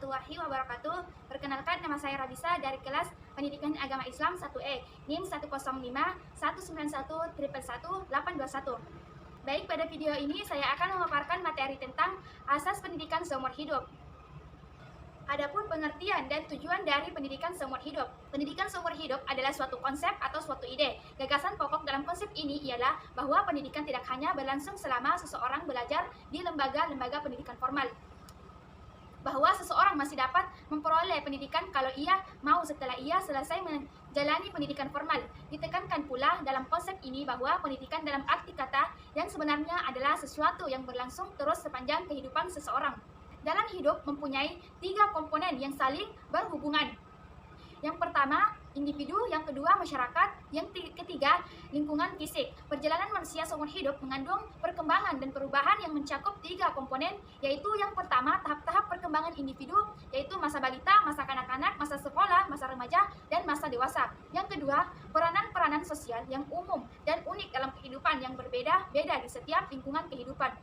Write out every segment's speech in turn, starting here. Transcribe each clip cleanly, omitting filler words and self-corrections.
warahmatullahi wabarakatuh. Perkenalkan, nama saya Rabisa dari kelas Pendidikan Agama Islam 1E, NIM 105-191-111-821. Baik, pada video ini saya akan memaparkan materi tentang asas pendidikan seumur hidup. Adapun pengertian dan tujuan dari pendidikan seumur hidup. Pendidikan seumur hidup adalah suatu konsep atau suatu ide. Gagasan pokok dalam konsep ini ialah bahwa pendidikan tidak hanya berlangsung selama seseorang belajar di lembaga-lembaga pendidikan formal, bahwa seseorang masih dapat memperoleh pendidikan kalau ia mau setelah ia selesai menjalani pendidikan formal. Ditekankan pula dalam konsep ini bahwa pendidikan dalam arti kata yang sebenarnya adalah sesuatu yang berlangsung terus sepanjang kehidupan seseorang. Dalam hidup mempunyai 3 komponen yang saling berhubungan. Yang pertama, individu, yang kedua, masyarakat, yang ketiga, lingkungan fisik. Perjalanan manusia seumur hidup mengandung perkembangan dan perubahan yang mencakup 3 komponen, yaitu yang pertama, tahap-tahap perkembangan individu, yaitu masa balita, masa kanak-kanak, masa sekolah, masa remaja, dan masa dewasa. Yang kedua, peranan-peranan sosial yang umum dan unik dalam kehidupan yang berbeda-beda di setiap lingkungan kehidupan.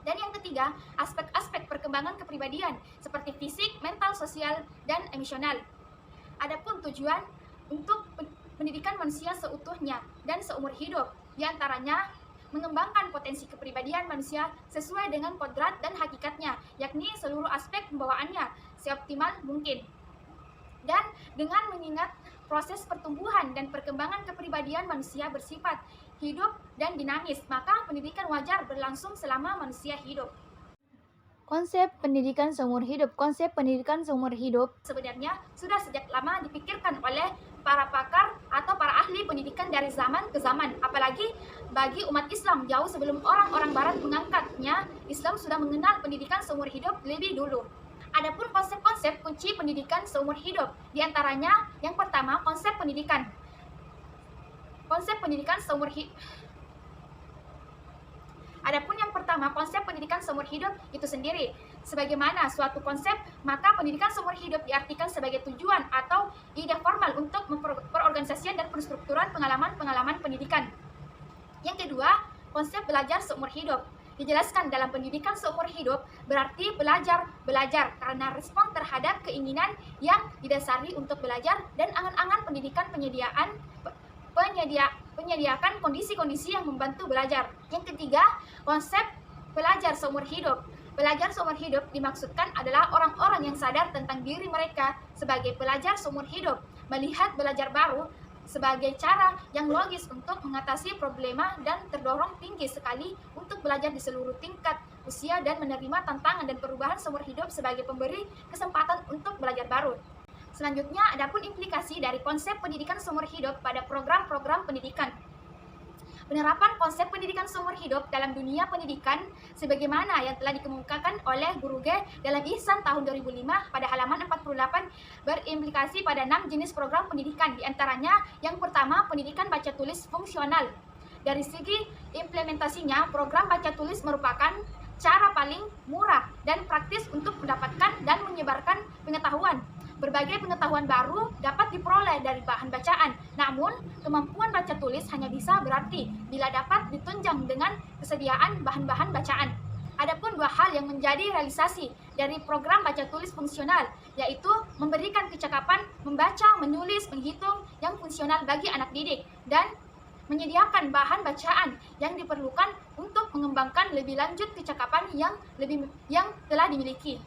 Dan yang ketiga, aspek-aspek perkembangan kepribadian, seperti fisik, mental, sosial, dan emosional. Adapun tujuan untuk pendidikan manusia seutuhnya dan seumur hidup, diantaranya mengembangkan potensi kepribadian manusia sesuai dengan kodrat dan hakikatnya, yakni seluruh aspek pembawaannya seoptimal mungkin. Dan dengan mengingat proses pertumbuhan dan perkembangan kepribadian manusia bersifat hidup dan dinamis, maka pendidikan wajar berlangsung selama manusia hidup. Konsep pendidikan seumur hidup. Konsep pendidikan seumur hidup sebenarnya sudah sejak lama dipikirkan oleh para pakar atau para ahli pendidikan dari zaman ke zaman. Apalagi bagi umat Islam, jauh sebelum orang-orang barat mengangkatnya, Islam sudah mengenal pendidikan seumur hidup lebih dulu. Adapun konsep-konsep kunci pendidikan seumur hidup, diantaranya yang pertama, konsep pendidikan. Konsep pendidikan seumur hidup. Adapun yang pertama, konsep pendidikan seumur hidup itu sendiri. Sebagaimana suatu konsep, maka pendidikan seumur hidup diartikan sebagai tujuan atau ide formal untuk perorganisasian dan penstrukturan pengalaman-pengalaman pendidikan. Yang kedua, konsep belajar seumur hidup. Dijelaskan dalam pendidikan seumur hidup berarti belajar karena respon terhadap keinginan yang didasari untuk belajar dan angan-angan pendidikan penyediakan kondisi-kondisi yang membantu belajar. Yang ketiga, konsep pelajar seumur hidup. Pelajar seumur hidup dimaksudkan adalah orang-orang yang sadar tentang diri mereka sebagai pelajar seumur hidup, melihat belajar baru sebagai cara yang logis untuk mengatasi problema dan terdorong tinggi sekali untuk belajar di seluruh tingkat usia dan menerima tantangan dan perubahan seumur hidup sebagai pemberi kesempatan untuk belajar baru. Selanjutnya, adapun implikasi dari konsep pendidikan seumur hidup pada program-program pendidikan. Penerapan konsep pendidikan seumur hidup dalam dunia pendidikan sebagaimana yang telah dikemukakan oleh Guru G dalam Ihsan tahun 2005 pada halaman 48 berimplikasi pada 6 jenis program pendidikan, diantaranya yang pertama, pendidikan baca tulis fungsional. Dari segi implementasinya, program baca tulis merupakan cara paling murah dan praktis untuk mendapatkan dan menyebarkan pengetahuan. Berbagai pengetahuan baru dapat diperoleh dari bahan bacaan, namun kemampuan baca tulis hanya bisa berarti bila dapat ditunjang dengan kesediaan bahan-bahan bacaan. Adapun 2 hal yang menjadi realisasi dari program baca tulis fungsional, yaitu memberikan kecakapan membaca, menulis, menghitung yang fungsional bagi anak didik, dan menyediakan bahan bacaan yang diperlukan untuk mengembangkan lebih lanjut kecakapan yang telah dimiliki.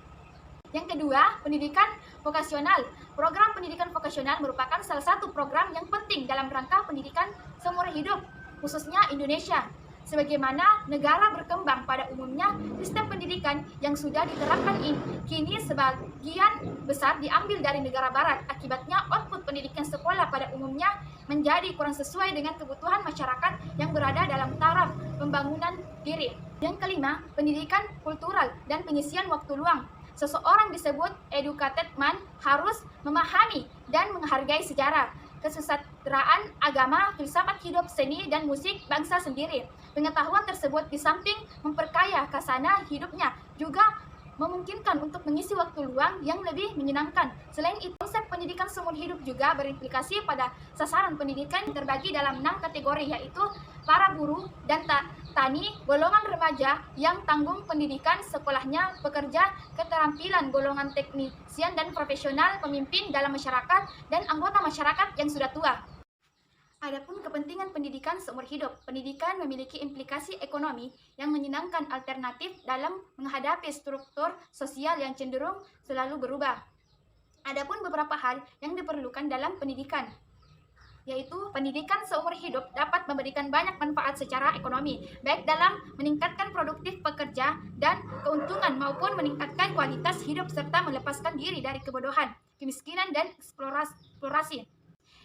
Yang kedua, pendidikan vokasional. Program pendidikan vokasional merupakan salah satu program yang penting dalam rangka pendidikan seumur hidup, khususnya Indonesia. Sebagaimana negara berkembang pada umumnya, sistem pendidikan yang sudah diterapkan kini sebagian besar diambil dari negara barat. Akibatnya, output pendidikan sekolah pada umumnya menjadi kurang sesuai dengan kebutuhan masyarakat yang berada dalam taraf pembangunan diri. Yang kelima, pendidikan kultural dan pengisian waktu luang. Seseorang disebut educated man harus memahami dan menghargai sejarah, kesusastraan, agama, filsafat hidup, seni, dan musik bangsa sendiri. Pengetahuan tersebut di samping memperkaya khazanah hidupnya, juga memungkinkan untuk mengisi waktu luang yang lebih menyenangkan. Selain itu, konsep pendidikan seumur hidup juga berimplikasi pada sasaran pendidikan yang terbagi dalam 6 kategori, yaitu para guru dan tani, golongan remaja yang tanggung pendidikan sekolahnya, pekerja, keterampilan, golongan teknisian dan profesional, pemimpin dalam masyarakat, dan anggota masyarakat yang sudah tua. Adapun kepentingan pendidikan seumur hidup, pendidikan memiliki implikasi ekonomi yang menyenangkan alternatif dalam menghadapi struktur sosial yang cenderung selalu berubah. Adapun beberapa hal yang diperlukan dalam pendidikan, yaitu pendidikan seumur hidup dapat memberikan banyak manfaat secara ekonomi, baik dalam meningkatkan produktif pekerja dan keuntungan maupun meningkatkan kualitas hidup serta melepaskan diri dari kebodohan, kemiskinan, dan eksplorasi.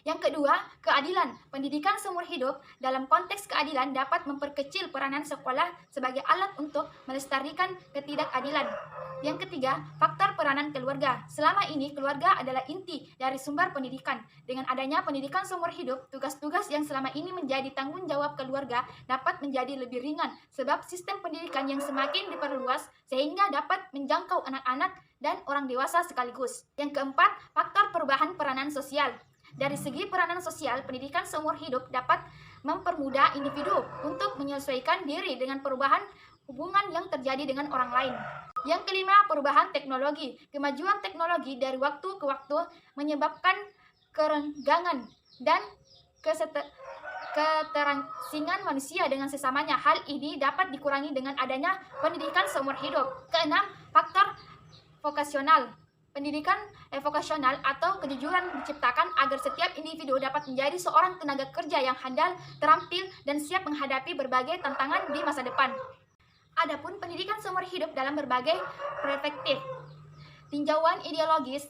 Yang kedua, keadilan. Pendidikan seumur hidup dalam konteks keadilan dapat memperkecil peranan sekolah sebagai alat untuk melestarikan ketidakadilan. Yang ketiga, faktor peranan keluarga. Selama ini, keluarga adalah inti dari sumber pendidikan. Dengan adanya pendidikan seumur hidup, tugas-tugas yang selama ini menjadi tanggung jawab keluarga dapat menjadi lebih ringan, sebab sistem pendidikan yang semakin diperluas sehingga dapat menjangkau anak-anak dan orang dewasa sekaligus. Yang keempat, faktor perubahan peranan sosial. Dari segi peranan sosial, pendidikan seumur hidup dapat mempermudah individu untuk menyesuaikan diri dengan perubahan hubungan yang terjadi dengan orang lain. Yang kelima, perubahan teknologi. Kemajuan teknologi dari waktu ke waktu menyebabkan kerenggangan dan keterasingan manusia dengan sesamanya. Hal ini dapat dikurangi dengan adanya pendidikan seumur hidup. Keenam, faktor vokasional. Pendidikan vokasional atau kejujuran diciptakan agar setiap individu dapat menjadi seorang tenaga kerja yang handal, terampil, dan siap menghadapi berbagai tantangan di masa depan. Adapun pendidikan seumur hidup dalam berbagai perspektif. Tinjauan ideologis,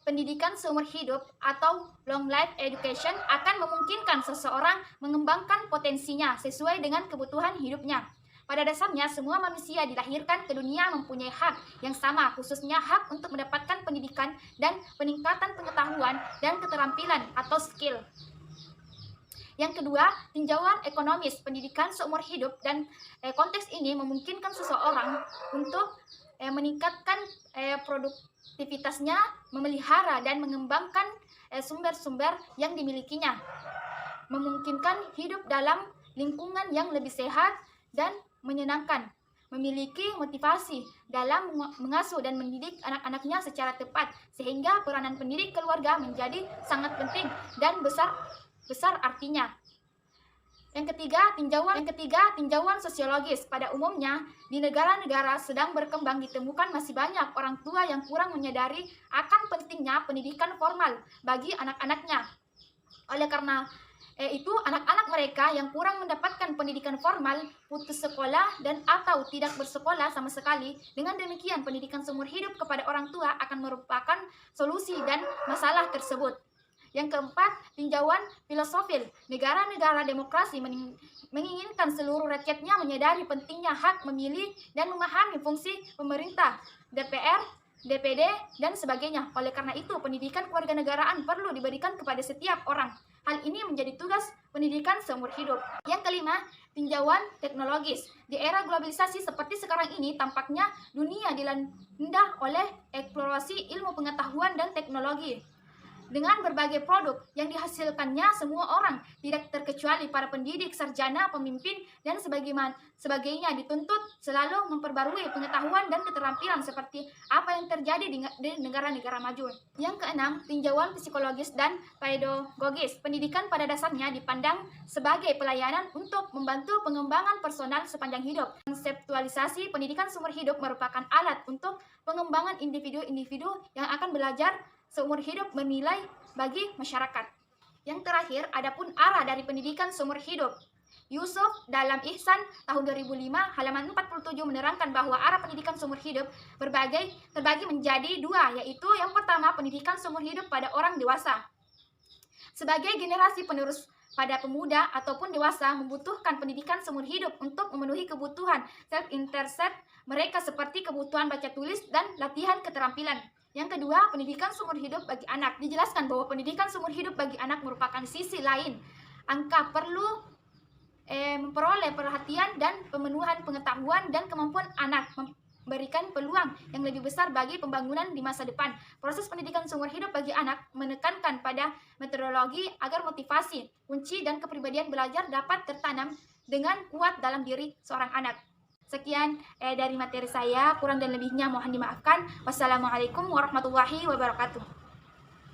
pendidikan seumur hidup atau long life education akan memungkinkan seseorang mengembangkan potensinya sesuai dengan kebutuhan hidupnya. Pada dasarnya, semua manusia dilahirkan ke dunia mempunyai hak yang sama, khususnya hak untuk mendapatkan pendidikan dan peningkatan pengetahuan dan keterampilan atau skill. Yang kedua, tinjauan ekonomis. Pendidikan seumur hidup dan konteks ini memungkinkan seseorang untuk meningkatkan produktivitasnya, memelihara dan mengembangkan sumber-sumber yang dimilikinya, memungkinkan hidup dalam lingkungan yang lebih sehat dan menyenangkan, memiliki motivasi dalam mengasuh dan mendidik anak-anaknya secara tepat, sehingga peranan pendidik keluarga menjadi sangat penting dan besar artinya. Yang ketiga, tinjauan sosiologis. Pada umumnya, di negara-negara sedang berkembang ditemukan masih banyak orang tua yang kurang menyadari akan pentingnya pendidikan formal bagi anak-anaknya. Oleh karena itu, anak-anak mereka yang kurang mendapatkan pendidikan formal putus sekolah dan atau tidak bersekolah sama sekali. Dengan demikian, pendidikan seumur hidup kepada orang tua akan merupakan solusi dan masalah tersebut. Yang keempat, tinjauan filosofil. Negara-negara demokrasi menginginkan seluruh rakyatnya menyadari pentingnya hak memilih dan memahami fungsi pemerintah, DPR, DPD, dan sebagainya. Oleh karena itu, pendidikan kewarganegaraan perlu diberikan kepada setiap orang. Hal ini menjadi tugas pendidikan seumur hidup. Yang kelima, tinjauan teknologis. Di era globalisasi seperti sekarang ini, tampaknya dunia dilanda oleh eksplorasi ilmu pengetahuan dan teknologi. Dengan berbagai produk yang dihasilkannya, semua orang, tidak terkecuali para pendidik, sarjana, pemimpin, dan sebagainya dituntut selalu memperbarui pengetahuan dan keterampilan seperti apa yang terjadi di negara-negara maju. Yang keenam, tinjauan psikologis dan pedagogis. Pendidikan pada dasarnya dipandang sebagai pelayanan untuk membantu pengembangan personal sepanjang hidup. Konseptualisasi pendidikan seumur hidup merupakan alat untuk pengembangan individu-individu yang akan belajar seumur hidup menilai bagi masyarakat. Yang terakhir, adapun arah dari pendidikan seumur hidup. Yusuf dalam Ihsan tahun 2005 halaman 47 menerangkan bahwa arah pendidikan seumur hidup terbagi menjadi dua, yaitu yang pertama, pendidikan seumur hidup pada orang dewasa. Sebagai generasi penerus pada pemuda ataupun dewasa membutuhkan pendidikan seumur hidup untuk memenuhi kebutuhan self-interest mereka seperti kebutuhan baca tulis dan latihan keterampilan. Yang kedua, pendidikan seumur hidup bagi anak. Dijelaskan bahwa pendidikan seumur hidup bagi anak merupakan sisi lain. Angka perlu memperoleh perhatian dan pemenuhan pengetahuan dan kemampuan anak, memberikan peluang yang lebih besar bagi pembangunan di masa depan. Proses pendidikan seumur hidup bagi anak menekankan pada metodologi agar motivasi, kunci, dan kepribadian belajar dapat tertanam dengan kuat dalam diri seorang anak. Sekian dari materi saya, kurang dan lebihnya mohon dimaafkan. Wassalamualaikum warahmatullahi wabarakatuh.